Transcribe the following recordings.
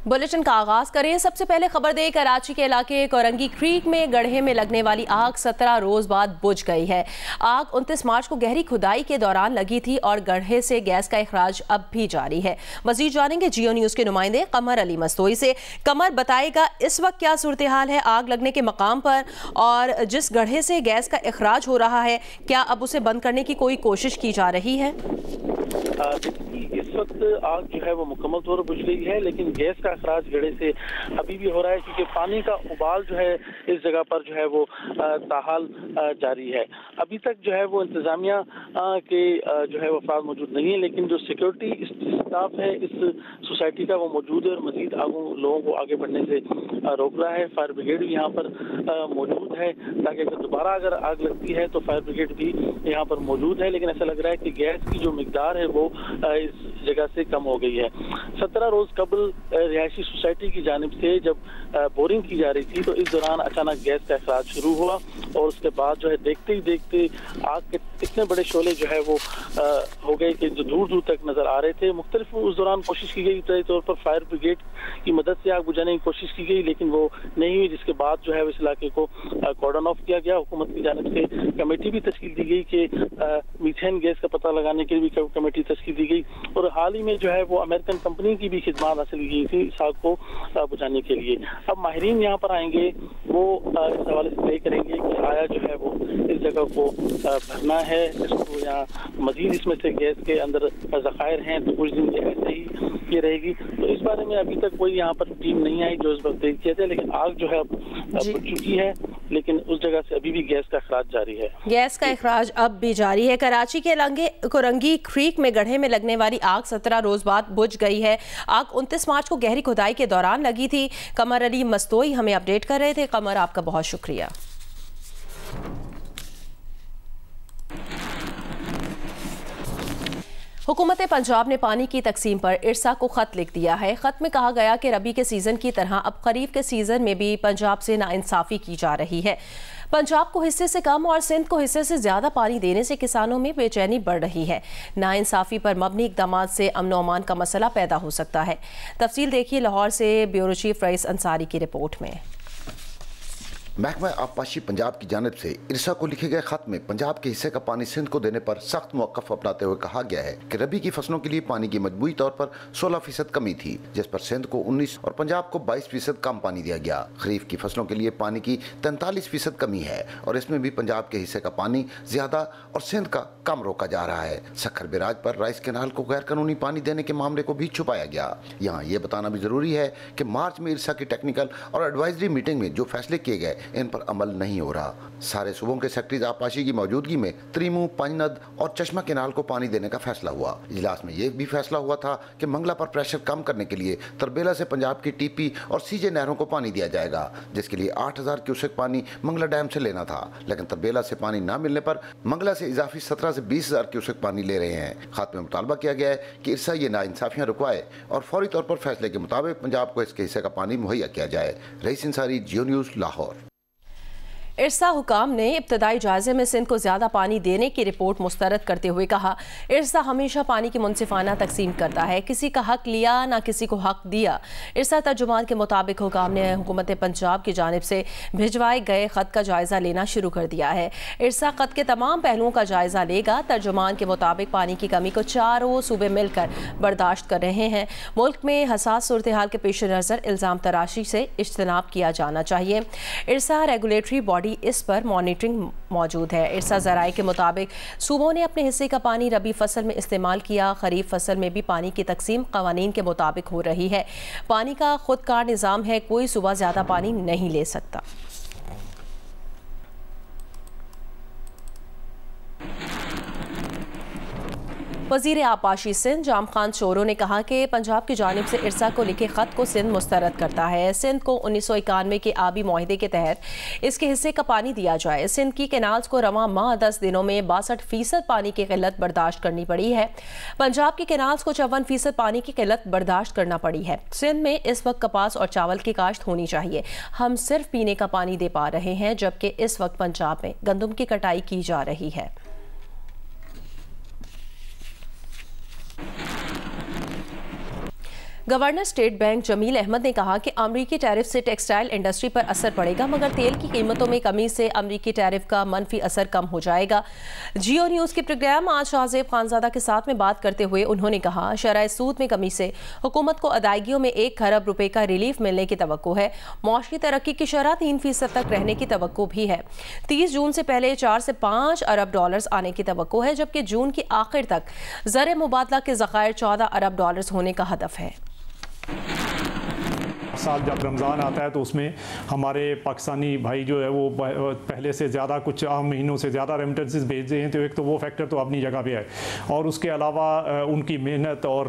Bulletin का आगाज करें। सबसे पहले खबर दें, कराची के इलाके कोरंगी क्रीक में गड्ढे में लगने वाली आग 17 रोज बाद बुझ गई है। आग 29 मार्च को गहरी खुदाई के दौरान लगी थी और गड्ढे से गैस का इखराज अब भी जारी है। मजीद जानेंगे जियो न्यूज के नुमाइंदे कमर अली मस्तोई से। कमर, बताएगा इस वक्त क्या सूरत हाल है आग लगने के मकाम पर, और जिस गड्ढे से गैस का इखराज हो रहा है क्या अब उसे बंद करने की कोई कोशिश की जा रही है? इस वक्त आग जो है वो मुकम्मल तौर पर बुझ गई है, लेकिन गैस का अखराज गड्ढे से अभी भी हो रहा है क्योंकि पानी का उबाल जो है इस जगह पर जो है वो ताहाल जारी है। अभी तक जो है वो इंतजामिया के जो है वो अफराद मौजूद नहीं है, लेकिन जो सिक्योरिटी स्टाफ है इस सोसाइटी का वो मौजूद है और मजीद लोगों को आगे बढ़ने से रोक रहा है। फायर ब्रिगेड भी यहाँ पर मौजूद है ताकि अगर दोबारा अगर आग लगती है तो फायर ब्रिगेड भी यहाँ पर मौजूद है, लेकिन ऐसा लग रहा है कि गैस की जो मिकदार है वो इस जगह से कम हो गई है। 17 रोज कबल रिहायशी सोसाइटी की जानिब से जब बोरिंग की जा रही थी तो इस दौरान अचानक गैस का इखराज शुरू हुआ और उसके बाद जो है देखते ही देखते आग के इतने बड़े शोले जो है वो हो गए कि जो दूर दूर तक नजर आ रहे थे। मुख्तलिफ उस दौरान कोशिश की गई, तौर पर फायर ब्रिगेड की मदद से आग बुझाने की कोशिश की गई, लेकिन वो नहीं हुई, जिसके बाद जो है इस इलाके को कॉर्डन ऑफ किया गया। हुकूमत की जानिब से कमेटी भी तश्कील दी गई कि मीथेन गैस का पता लगाने के लिए भी कमेटी तश्कील दी गई और हाल ही में जो है वो अमेरिकन कंपनी की भी खिदमत हासिल की गई थी इस आग को बुझाने के लिए। अब माहिरीन यहाँ पर आएंगे, वो इस हवाले से तय करेंगे कि आया जो है वो इस जगह को भरना है, इसको यहाँ मजीद इसमें से गैस के अंदर ज़खायर हैं तो कुछ दिन ऐसे ही ये रहेगी। तो इस बारे में अभी तक कोई यहाँ पर टीम नहीं आई जो इस वक्त देख किया जाए, लेकिन आग जो है अब बुझ चुकी है, लेकिन उस जगह से अभी भी गैस का इखराज जारी है। गैस का इखराज अब भी जारी है। कराची के इलाके कोरंगी क्रीक में गड्ढे में लगने वाली आग 17 रोज बाद बुझ गई है। आग 29 मार्च को गहरी खुदाई के दौरान लगी थी। कमर अली मस्तोई हमें अपडेट कर रहे थे। कमर, आपका बहुत शुक्रिया। हुकूमत पंजाब ने पानी की तकसीम पर इरसा को खत लिख दिया है। खत में कहा गया कि रबी के सीजन की तरह अब खरीफ के सीजन में भी पंजाब से नाइंसाफी की जा रही है। पंजाब को हिस्से से कम और सिंध को हिस्से से ज्यादा पानी देने से किसानों में बेचैनी बढ़ रही है। नाइंसाफी पर मबनी इक़दाम से अमन व अमान का मसला पैदा हो सकता है। तफसील देखिए लाहौर से ब्यूरो चीफ रईस अंसारी की रिपोर्ट में। महकमा आबपाशी पंजाब की जानिब से इरसा को लिखे गए खत में पंजाब के हिस्से का पानी सिंध को देने पर सख्त मौक़िफ़ अपनाते हुए कहा गया है कि रबी की फसलों के लिए पानी की मजबूरी तौर पर 16% कमी थी, जिस पर सिंध को 19 और पंजाब को 22% कम पानी दिया गया। खरीफ की फसलों के लिए पानी की 43% कमी है और इसमें भी पंजाब के हिस्से का पानी ज्यादा और सिंध का कम रोका जा रहा है। सखर बिराज पर राइस कैनाल को गैर कानूनी पानी देने के मामले को भी छुपाया गया। यहाँ ये बताना भी जरूरी है कि मार्च में इरसा की टेक्निकल और एडवाइजरी मीटिंग में जो फैसले किए गए इन पर अमल नहीं हो रहा। सारे सूबों के सेक्रेटरीज आबपाशी की मौजूदगी में त्रिमू, पंजनद और चश्मा कैनाल को पानी देने का फैसला हुआ। इजलास में यह भी फैसला हुआ था कि मंगला पर प्रेशर कम करने के लिए तरबेला से पंजाब की टीपी और सीजे नहरों को पानी दिया जाएगा, जिसके लिए 8000 क्यूसेक पानी मंगला डैम से लेना था, लेकिन तरबेला से पानी न मिलने पर मंगला से इजाफी 17 से 20,000 क्यूसेक पानी ले रहे हैं। खात में मुतालबा किया गया है कि इरसा ये नाइंसाफियां रुकवाए और फौरी तौर पर फैसले के मुताबिक पंजाब को इसके हिस्से का पानी मुहैया किया जाए। रईस अंसारी, जियो न्यूज़, लाहौर। इरसा हुकाम ने इब्तदाई जायजे में सिंध को ज्यादा पानी देने की रिपोर्ट मुस्तरद करते हुए कहा, इरसा हमेशा पानी की मुनसिफाना तकसीम करता है, किसी का हक लिया ना किसी को हक दिया। इरसा तर्जुमान के मुताबिक हुकाम ने हुकूमत पंजाब की जानिब से भिजवाए गए खत का जायजा लेना शुरू कर दिया है। इरसा खत के तमाम पहलुओं का जायजा लेगा। तर्जुमान के मुताबिक पानी की कमी को चारों सूबे मिलकर बर्दाश्त कर रहे हैं। मुल्क में हसास सूरत हाल के पेश नज़र इल्ज़ाम तराशी से इज्तनाब किया जाना चाहिए। इरसा रेगुलेटरी बॉडी इस पर मॉनिटरिंग मौजूद है। इरसा ज़राए के मुताबिक सूबों ने अपने हिस्से का पानी रबी फसल में इस्तेमाल किया। खरीफ फसल में भी पानी की तकसीम कवानीन के मुताबिक हो रही है। पानी का खुदकार निज़ाम है, कोई सूबा ज़्यादा पानी नहीं ले सकता। वज़ीर आबपाशी सिंध जाम खान चोरो ने कहा कि पंजाब की जानिब से इरसा को लिखे खत को सिंध मुस्तरद करता है। सिंध को 1991 के आबी मुआहदे के तहत इसके हिस्से का पानी दिया जाए। सिंध की कैनाल्स को रवां माह 10 दिनों में 62% पानी की किल्लत बर्दाश्त करनी पड़ी है। पंजाब की कैनाल्स को 54% पानी की किल्लत बर्दाश्त करना पड़ी है। सिंध में इस वक्त कपास और चावल की काश्त होनी चाहिए। हम सिर्फ पीने का पानी दे पा रहे हैं, जबकि इस वक्त पंजाब में गंदम की कटाई की जा रही है। Governor State Bank Jamil Ahmed ने कहा कि अमरीकी टैरिफ से टेक्सटाइल इंडस्ट्री पर असर पड़ेगा, मगर तेल की कीमतों में कमी से अमरीकी टैरिफ का मनफी असर कम हो जाएगा। जियो न्यूज़ के प्रोग्राम आज शाहजेब खानजादा के साथ में बात करते हुए उन्होंने कहा, शरह सूद में कमी से हुकूमत को अदायगियों में 1 खरब रुपए का रिलीफ मिलने की तवक्को है। मौशी तरक्की की शरह 3% तक रहने की तवक्को भी है। 30 जून से पहले 4 से 5 अरब डॉलर्स आने की तवक्को है, जबकि जून की आखिर तक ज़र मुबादला के ज़खायर 14 अरब डॉलर्स होने का हदफ है। साल जब रमज़ान आता है तो उसमें हमारे पाकिस्तानी भाई जो है वो पहले से ज़्यादा कुछ आम महीनों से ज़्यादा रेमिटेंसेस भेज रहे हैं, तो एक तो वो फैक्टर तो अपनी जगह पे है, और उसके अलावा उनकी मेहनत और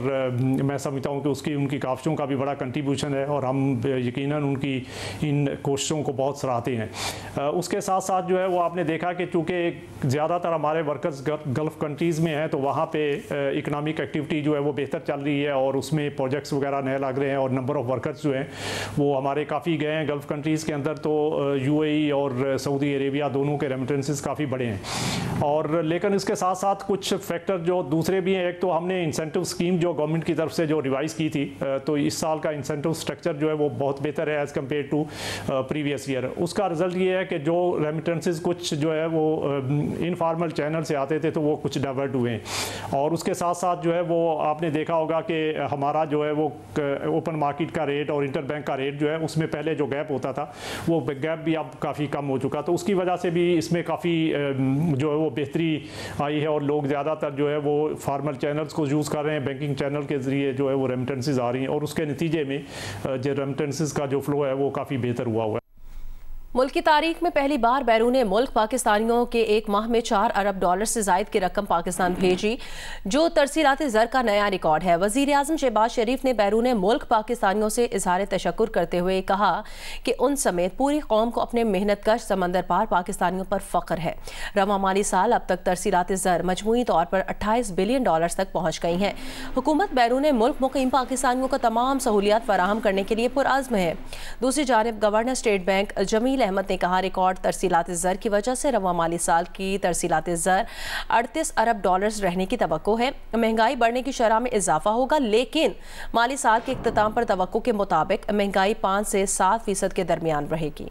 मैं समझता हूँ कि उनकी काविशों का भी बड़ा कंट्रीब्यूशन है, और हम यकीनन उनकी इन कोशिशों को बहुत सराहते हैं। उसके साथ साथ जो है वो आपने देखा कि चूँकि ज़्यादातर हमारे वर्कर्स गल्फ़ कंट्रीज़ में हैं, तो वहाँ पर इकनॉमिक एक्टिविटी जो है वो बेहतर चल रही है, और उसमें प्रोजेक्ट्स वगैरह नए लग रहे हैं, और नंबर ऑफ़ वर्कर्स जो हैं वो हमारे काफ़ी गए हैं गल्फ़ कंट्रीज़ के अंदर। तो यूएई और सऊदी अरेबिया दोनों के रेमिटेंसेस काफ़ी बड़े हैं। और लेकिन इसके साथ साथ कुछ फैक्टर जो दूसरे भी हैं। एक तो हमने इंसेंटिव स्कीम जो गवर्नमेंट की तरफ से जो रिवाइज़ की थी, तो इस साल का इंसेंटिव स्ट्रक्चर जो है वो बहुत बेहतर है as compare to previous year. उसका रिज़ल्ट ये है कि जो रेमिटेंसेस कुछ जो है वो इनफॉर्मल चैनल से आते थे, तो वो कुछ डाइवर्ट हुए हैं। और उसके साथ साथ जो है वो आपने देखा होगा कि हमारा जो है वो ओपन मार्केट का रेट और इंटर बैंक का रेट जो है उसमें पहले जो गैप होता था, वो गैप भी अब काफ़ी कम हो चुका। तो उसकी वजह से भी इसमें काफ़ी जो है वो बेहतरी आई है, और लोग ज़्यादातर जो है वो फार्मल चैनल्स को यूज़ कर रहे हैं, बैंकिंग चैनल के ज़रिए जो है वो रेमिटेंसेस आ रही हैं, और उसके नतीजे में जो रेमिटेंसेस का जो फ्लो है वो काफ़ी बेहतर हुआ है। मुल्क की तारीख में पहली बार बैरून मुल्क पाकिस्तानियों के एक माह में 4 अरब डॉलर से जायद की रकम पाकिस्तान भेजी, जो तरसीलात ज़र का नया रिकॉर्ड है। वज़ीर आज़म शहबाज शरीफ ने बैरून मुल्क पाकिस्तानियों से इज़हार तशक्कुर करते हुए कहा कि उन समेत पूरी कौम को अपने मेहनतकश समंदर पार पाकिस्तानियों पर फ़ख्र है। रवां माली साल अब तक तरसीलात ज़र मजमूई तौर पर 28 बिलियन डॉलर तक पहुँच गई हैं। हुकूमत बैरून मुल्क मुक़ीम पाकिस्तानियों को तमाम सहूलियात फराहम करने के लिए पुरअज़्म है। दूसरी जानिब governor State Bank Jamil Ahmed ने कहा, रिकॉर्ड तरसीलात ज़र की वजह से रवां माली साल की तरसीलात ज़र 38 अरब डॉलर्स रहने की तवक्को है। महंगाई बढ़ने की शरह में इजाफा होगा, लेकिन माली साल के इख्तिताम पर तवक्को के मुताबिक महंगाई 5 से 7% के दरमियान रहेगी।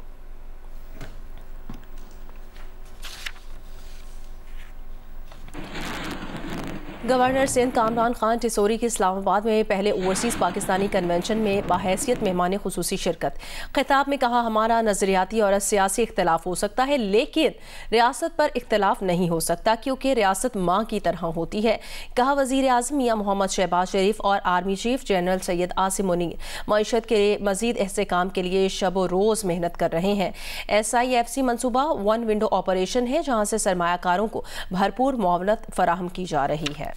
गवर्नर सिंध कामरान खान टिसोरी की इस्लामाबाद में पहले ओवरसीज़ पाकिस्तानी कन्वेंशन में बाहैसियत मेहमान खुसूसी शिरकत। खिताब में कहा, हमारा नज़रियाती और सियासी इख्तलाफ हो सकता है, लेकिन रियासत पर इख्तलाफ नहीं हो सकता, क्योंकि रियासत माँ की तरह होती है। कहा, वज़ीर आज़म मियां मोहम्मद शहबाज शरीफ और army chief general Syed Asim Munir मईशत के मज़ीद इस्तेहकाम के लिए शब रोज़ मेहनत कर रहे हैं। SIFC मनसूबा 1 विंडो ऑपरेशन है, जहाँ से सरमायाकारों को भरपूर मुआवनत फराहम की जा रही है।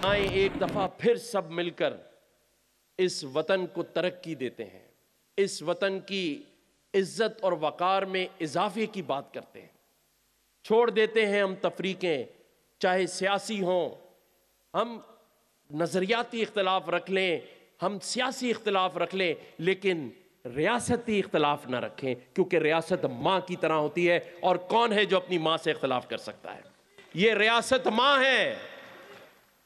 आए एक दफा फिर सब मिलकर इस वतन को तरक्की देते हैं, इस वतन की इज्जत और वकार में इजाफे की बात करते हैं। छोड़ देते हैं हम तफरीकें, चाहे सियासी हों, हम नजरियाती इख्तलाफ रख लें, हम सियासी इख्तलाफ रख लें, लेकिन रियासती इख्तलाफ ना रखें, क्योंकि रियासत माँ की तरह होती है। और कौन है जो अपनी माँ से इख्तलाफ कर सकता है? ये रियासत माँ है।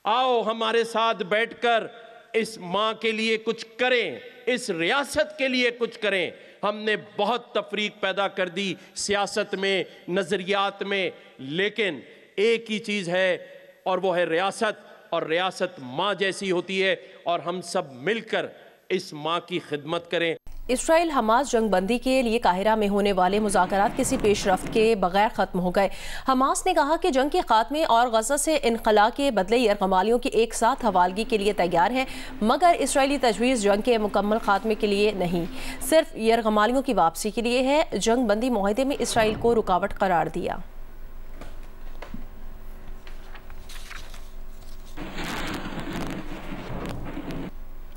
आओ हमारे साथ बैठकर इस माँ के लिए कुछ करें, इस रियासत के लिए कुछ करें। हमने बहुत तफरीक पैदा कर दी सियासत में, नजरियात में, लेकिन एक ही चीज है और वो है रियासत, और रियासत माँ जैसी होती है, और हम सब मिलकर इस माँ की खिदमत करें। इसराइल हमास जंगबंदी के लिए काहिरा में होने वाले मुज़ाकरात किसी पेशरफ्त के बगैर ख़त्म हो गए। हमास ने कहा कि जंग के खात्मे और गज़ा से इनखला के बदले यरगमालियों की एक साथ हवालगी के लिए तैयार है, मगर इसराइली तजवीज़ जंग के मुकम्मल खात्मे के लिए नहीं, सिर्फ यरगमालियों की वापसी के लिए है। जंगबंदी मुआहदे में इसराइल को रुकावट करार दिया।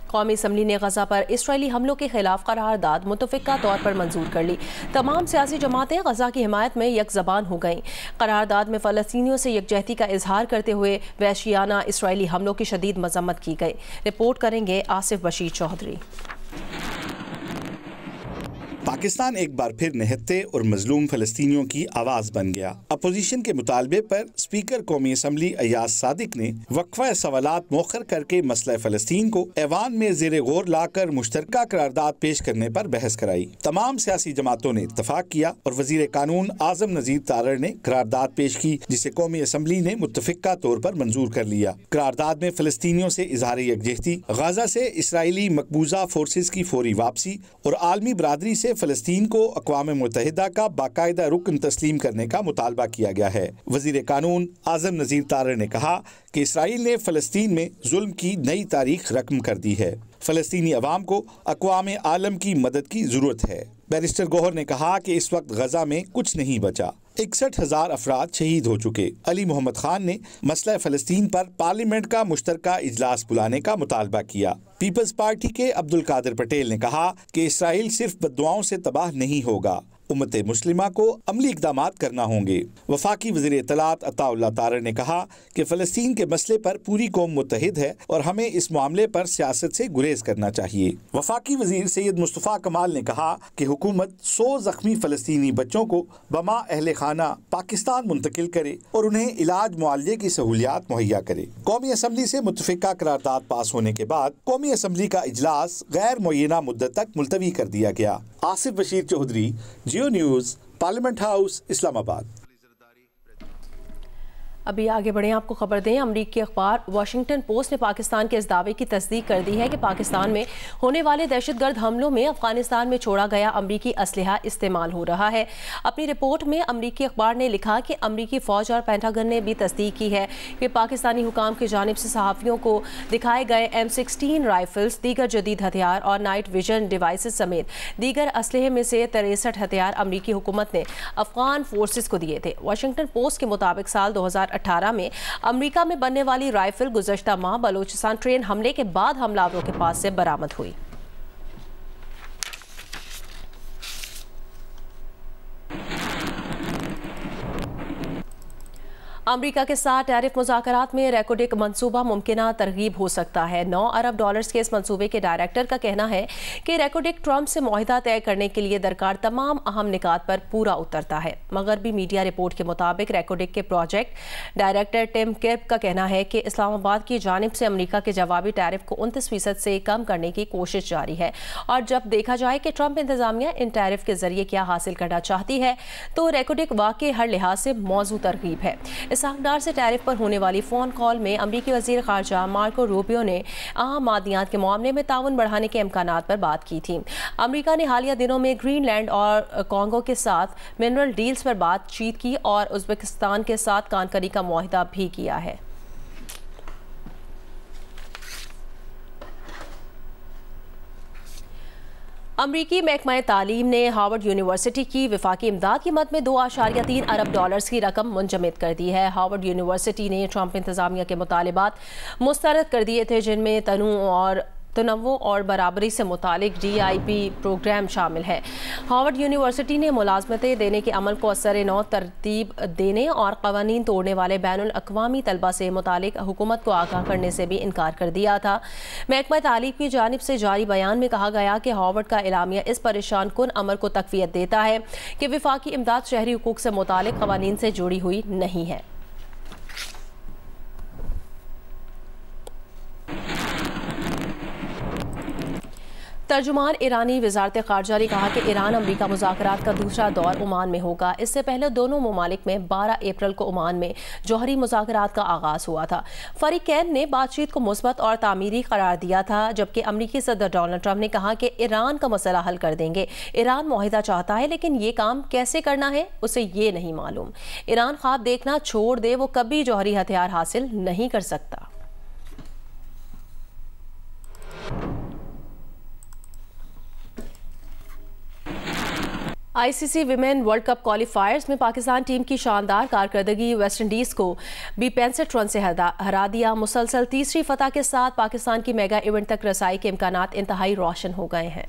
कौमी असम्बली ने गजा पर इसराइली हमलों के खिलाफ करारदाद मुतफ़िक़ा तौर पर मंजूर कर ली। तमाम सियासी जमातें गजा की हिमायत में यकज़बान हो गईं। करारदाद में फ़लस्तीनियों से यकजहती का इजहार करते हुए वहशियाना इसराइली हमलों की शदीद मज़म्मत की गई। रिपोर्ट करेंगे आसिफ बशीर चौधरी। पाकिस्तान एक बार फिर निहत्ते और मजलूम फलस्तीनियों की आवाज बन गया। अपोजिशन के मुतालबे पर स्पीकर कौमी असम्बली अयाज सादिक ने वक्फा सवालात मौखर करके मसला फलस्तीन को ऐवान में ज़ेरे गौर लाकर मुश्तरका करारदाद पेश करने पर बहस कराई। तमाम सियासी जमातों ने इत्तफाक किया और वजीर कानून आजम नजीर तारड़ ने करारदाद पेश की, जिसे कौमी असम्बली ने मुत्तफिका तौर पर मंजूर कर लिया। करारदाद में फलस्तीनियों से इजहार यकजहती, गाजा से इसराइली मकबूजा फोर्सेज की फौरी वापसी और आलमी बरादरी से फलस्तीन को अक़वाम मुत्तहिदा का बाकायदा रुकन तस्लीम करने का मुतालबा किया गया है। वजीर कानून आजम नजीर तारड़ ने कहा कि इसराइल ने फलस्तीन में जुल्म की नई तारीख रकम कर दी है। फलस्तीनी अवाम को अक़वाम आलम की मदद की जरूरत है। बैरिस्टर गौहर ने कहा कि इस वक्त गजा में कुछ नहीं बचा, 61,000 अफराद शहीद हो चुके। अली मोहम्मद खान ने मसला फ़लस्तीन पर पार्लियामेंट का मुश्तरका इजलास बुलाने का मुतालबा किया। पीपल्स पार्टी के अब्दुल कादिर पटेल ने कहा कि इसराइल सिर्फ बद्दुआओं से तबाह नहीं होगा, उम्मत मुस्लिमा को अमली इक़दामात करना होंगे। वफाकी वज़ीर इत्तलात अताउल्लाह तारड़ ने कहा कि फ़लस्तीन के मसले पर पूरी कौम मुत्तहिद है और हमें इस मामले पर सियासत से गुरेज करना चाहिए। वफाकी वज़ीर सैयद मुस्तफ़ा कमाल ने कहा कि हुकूमत 100 ज़ख्मी फ़लस्तीनी बच्चों को बमा अहले खाना पाकिस्तान मुंतकिल करे और उन्हें इलाज मुआलजे की सहूलियात मुहैया करे। कौमी असम्बली से मुत्तफिका करारदाद पास होने के बाद कौमी असम्बली का इजलास गैर मुअय्यना मुद्दत तक मुलतवी कर दिया गया। आसिफ बशीर चौधरी, जियो न्यूज़, पार्लियामेंट हाउस, इस्लामाबाद। अभी आगे बढ़े, आपको खबर दें, अमरीकी अखबार वाशिंगटन पोस्ट ने पाकिस्तान के इस दावे की तस्दीक कर दी है कि पाकिस्तान में होने वाले दहशतगर्द हमलों में अफगानिस्तान में छोड़ा गया अमरीकी असलहा इस्तेमाल हो रहा है। अपनी रिपोर्ट में अमरीकी अखबार ने लिखा कि अमरीकी फ़ौज और पेंटागन ने भी तस्दीक की है कि पाकिस्तानी हुकाम की जानिब से सहाफ़ियों को दिखाए गए M16 राइफल्स, दीगर जदीद हथियार और नाइट विजन डिवाइसेस समेत दीगर असलहे में से 63 हथियार अमरीकी हुकूमत ने अफगान फोर्सेस को दिए थे। वाशिंगटन पोस्ट के मुताबिक साल 2018 में अमेरिका में बनने वाली राइफल गुज़श्ता माह बलूचिस्तान ट्रेन हमले के बाद हमलावरों के पास से बरामद हुई। अमेरिका के साथ टैरिफ मुज़ाकरात में रेकोडिक मंसूबा मुमकिना तरगीब हो सकता है। $9 अरब के इस मंसूबे के डायरेक्टर का कहना है कि रेकोडिक ट्रंप से मुआहिदा तय करने के लिए दरकार तमाम अहम निकात पर पूरा उतरता है। मगरबी मीडिया रिपोर्ट के मुताबिक रेकोडिक के प्रोजेक्ट डायरेक्टर टिम किर्ब का कहना है कि इस्लामाबाद की जानिब से अमेरिका के जवाबी टैरिफ को 29% से कम करने की कोशिश जारी है और जब देखा जाए कि ट्रंप इंतजामिया इन टैरिफ के जरिए क्या हासिल करना चाहती है तो रेकोडिक वाकई हर लिहाज से मौजू तरगीब है। इसहाकडार से टैरिफ पर होने वाली फ़ोन कॉल में अमरीकी वज़ीर ख़ारजा मार्को रूबियो ने अहम मादियात के मामले में ताउन बढ़ाने के इम्कानात पर बात की थी। अमरीका ने हालिया दिनों में ग्रीनलैंड और कॉन्गो के साथ मिनरल डील्स पर बातचीत की और उज़्बेकिस्तान के साथ कानकरी का मुआहिदा भी किया है। अमरीकी महकमा तालीम ने हार्वर्ड यूनिवर्सिटी की विफाकी इमदाद की मद में $2.3 अरब की रकम मुंजमद कर दी है। हार्वर्ड यूनिवर्सिटी ने ट्रंप इंतजामिया के मुतालिबात मुस्तरद कर दिए थे, जिनमें तनव्वु और बराबरी से मुतालिक DIP प्रोग्राम शामिल है। हार्वर्ड यूनिवर्सिटी ने मुलाजमतें देने के अमल को असर नौ तरतीब देने और कवानीन तोड़ने वाले बैनुल अक़वामी तलबा से मुतालिक हुकूमत को आगाह करने से भी इनकार कर दिया था। महकमा तालीम की जानिब से जारी बयान में कहा गया कि हार्वर्ड का एलामिया इस परेशान कुन अमर को तक़वियत देता है कि विफाकी इमदाद शहरी हुकूक से मुतालिक कवानीन से जुड़ी हुई नहीं है। तर्जुमान ईरानी वज़ारत ख़ारजा ने कहा कि ईरान अमरीका मुज़ाकरात का दूसरा दौर ओमान में होगा। इससे पहले दोनों ममालिक में 12 अप्रैल को ओमान में जौहरी मुज़ाकरात का आगाज़ हुआ था। फ़रीक़ैन ने बातचीत को मुस्बत और तामीरी करार दिया था, जबकि अमरीकी सदर डोनाल्ड ट्रंप ने कहा कि ईरान का मसला हल कर देंगे। ईरान मुआहिदा चाहता है, लेकिन ये काम कैसे करना है उसे ये नहीं मालूम। ईरान ख्वाब देखना छोड़ दे, वो कभी जौहरी हथियार हासिल नहीं कर सकता। ICC विमेन वर्ल्ड कप क्वालिफायर्स में पाकिस्तान टीम की शानदार कारकर्दगी वेस्ट इंडीज़ को भी 65 रन से हरा दिया। मुसलसल तीसरी फतह के साथ पाकिस्तान की मेगा इवेंट तक रसाई के इम्कानात इंतहाई रोशन हो गए हैं।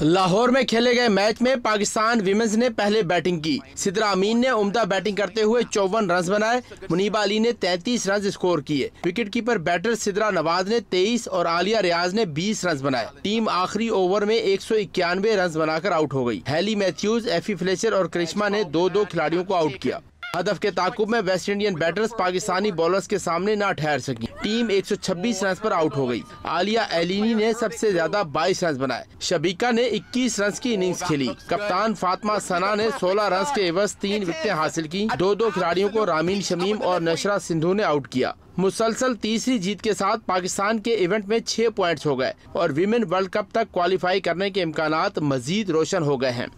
लाहौर में खेले गए मैच में पाकिस्तान विमेंस ने पहले बैटिंग की। सिद्रा अमीन ने उम्दा बैटिंग करते हुए 54 रन बनाए। मुनीबा अली ने 33 रन स्कोर किए। विकेटकीपर बैटर सिद्रा नवाज ने 23 और आलिया रियाज ने 20 रन बनाए। टीम आखिरी ओवर में 191 रन बनाकर आउट हो गई। हैली मैथ्यूज, एफी फ्लेचर और करिश्मा ने 2-2 खिलाड़ियों को आउट किया। हदफ के ताकुब में West Indian batters Pakistani bowlers के सामने ना ठहर सकी। टीम 126 रन पर आउट हो गई। आलिया एलिनी ने सबसे ज्यादा 22 रन बनाए। शबीका ने 21 रन की इनिंग्स खेली। कप्तान फातिमा सना ने 16 रन के एवज 3 विकेटें हासिल की। 2-2 खिलाड़ियों को रामीन शमीम और नशरा सिंधु ने आउट किया। मुसलसल तीसरी जीत के साथ पाकिस्तान के इवेंट में 6 पॉइंट्स हो गए और विमेन वर्ल्ड कप तक क्वालिफाई करने के इम्कानात मजीद रोशन हो गए हैं।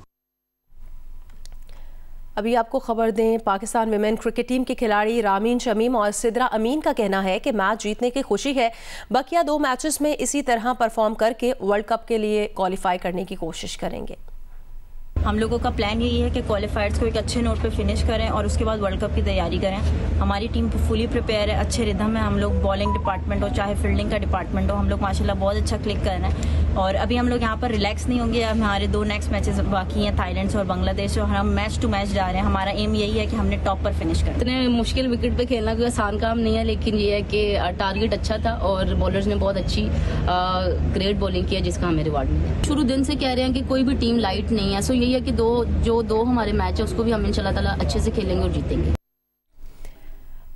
अभी आपको खबर दें, पाकिस्तान विमेन क्रिकेट टीम के खिलाड़ी रामीन शमीम और सिद्रा अमीन का कहना है कि मैच जीतने की खुशी है। बकिया 2 मैचेस में इसी तरह परफॉर्म करके वर्ल्ड कप के लिए क्वालिफाई करने की कोशिश करेंगे। हम लोगों का प्लान यही है कि क्वालिफायर्स को एक अच्छे नोट पे फिनिश करें और उसके बाद वर्ल्ड कप की तैयारी करें। हमारी टीम फुली प्रिपेयर है, अच्छे रिदम है। हम लोग बॉलिंग डिपार्टमेंट हो चाहे फील्डिंग का डिपार्टमेंट हो, हम लोग माशाल्लाह बहुत अच्छा क्लिक कर रहे हैं। और अभी हम लोग यहाँ पर रिलैक्स नहीं होंगे। हमारे 2 नेक्स्ट मैचेस बाकी हैं, थाईलैंड से और बांग्लादेश, और हम मैच टू मैच जा रहे हैं। हमारा एम यही है कि हमने टॉप पर फिनिश करना। इतने मुश्किल विकेट पे खेलना कोई आसान काम नहीं है, लेकिन ये है कि टारगेट अच्छा था और बॉलर्स ने बहुत अच्छी ग्रेट बॉलिंग किया जिसका हमें रिवार्ड मिला। शुरू दिन से कह रहे हैं कि कोई भी टीम लाइट नहीं है। सो यही है कि दो हमारे मैच है उसको भी हम इंशाल्लाह ताला अच्छे से खेलेंगे और जीतेंगे।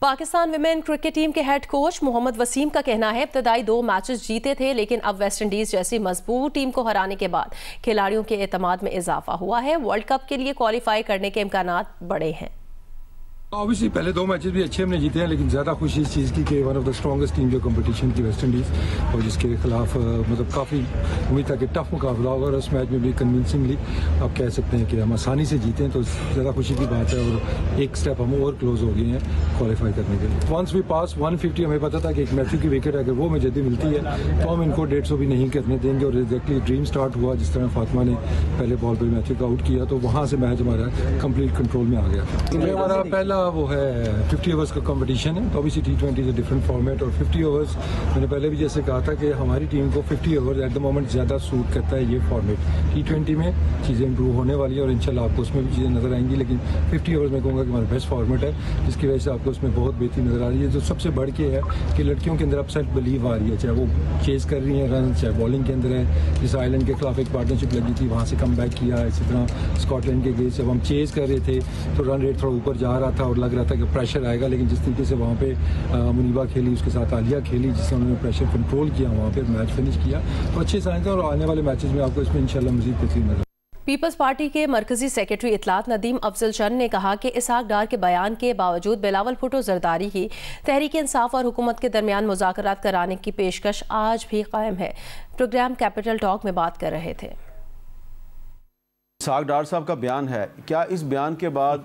पाकिस्तान विमेन क्रिकेट टीम के हेड कोच मोहम्मद वसीम का कहना है, इब्तदाई 2 मैचेस जीते थे, लेकिन अब वेस्ट इंडीज जैसी मजबूत टीम को हराने के बाद खिलाड़ियों के एतमाद में इजाफा हुआ है। वर्ल्ड कप के लिए क्वालिफाई करने के इम्कानात बड़े हैं। ऑब्वियसली पहले 2 मैचेस भी अच्छे हमने जीते हैं, लेकिन ज़्यादा खुशी इस चीज़ की कि one of the strongest team जो कंपटीशन की वेस्ट इंडीज़, और जिसके खिलाफ मतलब काफ़ी उम्मीद था कि टफ मुकाबला होगा, और उस मैच में भी कन्विंसिंगली आप कह सकते हैं कि हम आसानी से जीते हैं, तो ज़्यादा खुशी की बात है। और एक स्टेप हम और क्लोज हो गए हैं क्वालिफाई करने के लिए। वंस वी पास 150, हमें पता था कि एक मैथ्यू की विकेट अगर वो मुझे मिलती है तो हम इनको 150 भी नहीं करने देंगे। और एग्जैक्टली ड्रीम स्टार्ट हुआ, जिस तरह फातिमा ने पहले बॉल पर मैथ्यू का आउट किया, तो वहाँ से मैच हमारा कंप्लीट कंट्रोल में आ गया। हमारा पहला वो है 50 ओवर्स का कंपटीशन है, तो obviously T20 is a different format. और 50 ओवर्स मैंने पहले भी जैसे कहा था कि हमारी टीम को 50 ओवर्स एट द मोमेंट ज़्यादा सूट करता है ये फॉर्मेट। T20 में चीज़ें इंप्रूव होने वाली है और इंशाल्लाह आपको उसमें भी चीज़ें नजर आएंगी, लेकिन 50 ओवर्स में कहूँगा कि हमारा बेस्ट फॉर्मेट है, जिसकी वजह से आपको उसमें बहुत बेहतरी नजर आ रही है। जो सबसे बढ़ के है कि लड़कियों के अंदर अब सेल्फ बिलीव आ रही है, चाहे वो चेज कर रही हैं रन, चाहे बॉलिंग के अंदर है। जिस आयरलैंड के खिलाफ एक पार्टनरशिप लगी थी, वहाँ से कम बैक किया। इसी तरह स्कॉटलैंड के अगेंस्ट जब हम चेज कर रहे थे तो रन रेट थोड़ा ऊपर जा रहा था और लग रहा था कि प्रेशर आएगा, लेकिन जिस तरीके से वहाँ पे मुनीबा खेली, उसके साथ आलिया खेली, जिससे उन्होंने प्रेशर कंट्रोल किया, वहाँ पे मैच फिनिश किया, तो अच्छे साइन थे। और आने वाले मैचेस में आपको इसमें इंशाल्लाह मजीद बेहतरीन नजर। पीपल्स पार्टी के मरकजी सेक्रेटरी इतलात नदीम अफजल चंद ने कहा कि इसहाक डार के बयान के बावजूद बिलावल भुट्टो जरदारी की तहरीक इंसाफ और हुकूमत के दरमियान मुज़ाकरात कराने की पेशकश आज भी कायम है। प्रोग्राम कैपिटल टॉक में बात कर रहे थे। इसहाक डार साहब का बयान है, क्या इस बयान के बाद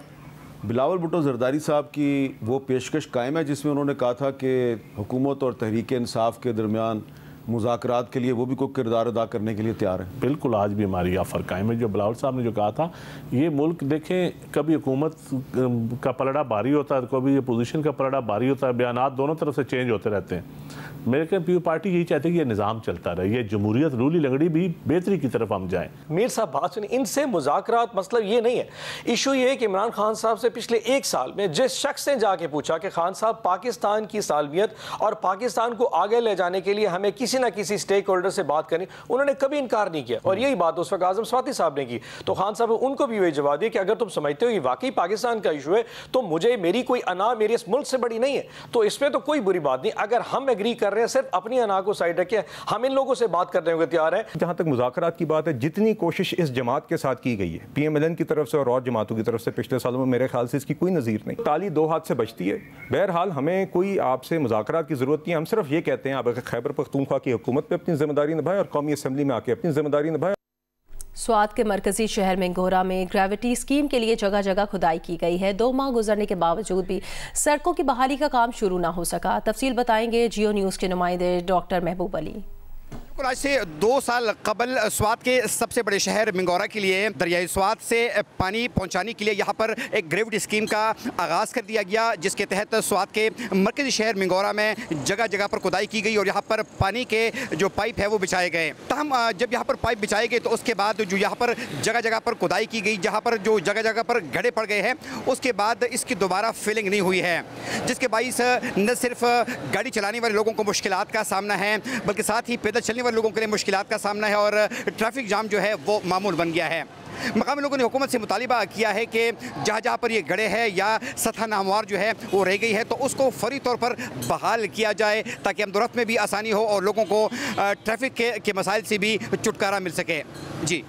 बिलावल भुट्टो जरदारी साहब की वो पेशकश कायम है जिसमें उन्होंने कहा था कि हुकूमत और तहरीक इंसाफ के दरमियान मुज़ाकरात के लिए वो भी कोई किरदार अदा करने के लिए तैयार है? बिल्कुल, आज भी हमारी ऑफर कायम है। जो बिलावल साहब ने जो कहा था, ये मुल्क देखें, कभी हुकूमत का पलड़ा भारी होता है, कभी अपोजिशन का पलड़ा भारी होता है, बयानात दोनों तरफ से चेंज होते रहते हैं। मेरे ख्याल पीपल पार्टी यही चाहती है कि ये निज़ाम चलता रहे, ये जमहूरियत रूली लंगड़ी भी बेहतरी की तरफ हम जाएं। मीर साहब बात सुनिए, इनसे मुज़ाकरात मतलब ये नहीं है। इशू ये है कि इमरान खान साहब से पिछले 1 साल में जिस शख्स ने जाके पूछा कि खान साहब पाकिस्तान की सालमियत और पाकिस्तान को आगे ले जाने के लिए हमें किसी ना किसी स्टेक होल्डर से बात करनी, उन्होंने कभी इनकार नहीं किया। और यही बात उस वक्त आजम स्वाति साहब ने की, तो खान साहब उनको भी वही जवाब दिया कि अगर तुम समझते हो कि वाकई पाकिस्तान का इशू है तो मुझे मेरी कोई अना मेरे इस मुल्क से बड़ी नहीं है, तो इसमें तो कोई बुरी बात नहीं। अगर हम एग्री कर रहे हैं, सिर्फ अपनी अना को साइड रखे, हम इन लोगों से बात करने को तैयार हैं। जहां तक मुज़ाकरात की बात है, जितनी कोशिश इस जमात के साथ की गई है PMLN की तरफ से और जमातों की तरफ से पिछले सालों में, मेरे ख्याल से इसकी कोई नज़ीर नहीं। ताली 2 हाथ से बचती है। बहरहाल हमें कोई आपसे मुज़ाकरात की ज़रूरत नहीं है। हम सिर्फ ये कहते हैं आप खैबर पख्तूनख्वा की हुकूमत पर अपनी जिम्मेदारी निभाएं और कौमी असम्बली में आके अपनी जिम्मेदारी निभाएं। स्वात के मरकजी शहर मेंगोरा में ग्रेविटी स्कीम के लिए जगह जगह खुदाई की गई है। 2 माह गुजरने के बावजूद भी सड़कों की बहाली का काम शुरू ना हो सका। तफसील बताएंगे जियो न्यूज़ के नुमाइंदे डॉक्टर महबूब अली। बिल्कुल, आज से 2 साल कबल स्वात के सबसे बड़े शहर मिंगोरा के लिए दरियाई स्वात से पानी पहुंचाने के लिए यहाँ पर एक ग्रेविटी स्कीम का आगाज़ कर दिया गया, जिसके तहत स्वात के मरकजी शहर मिंगोरा में जगह जगह पर खुदाई की गई और यहाँ पर पानी के जो पाइप है वो बिछाए गए। तहम जब यहाँ पर पाइप बिछाए गए तो उसके बाद जो यहाँ पर जगह जगह पर खुदाई की गई, जहाँ पर जो जगह जगह पर गड्ढे पड़ गए हैं, उसके बाद इसकी दोबारा फिलिंग नहीं हुई है, जिसके बाइस न सिर्फ गाड़ी चलाने वाले लोगों को मुश्किलात का सामना है, बल्कि साथ ही पैदल चलने वाले लोगों के लिए मुश्किलात का सामना है और ट्रैफिक जाम जो है वो मामूल बन गया है। मकामी लोगों ने हुकूमत से मुतालिबा किया है कि जहाँ जहाँ पर ये गड्ढे हैं या सतह नामवार जो है वो रह गई है तो उसको फौरी तौर पर बहाल किया जाए, ताकि अमदोरफ्त में भी आसानी हो और लोगों को ट्रैफिक के मसाइल से भी छुटकारा मिल सके। जी।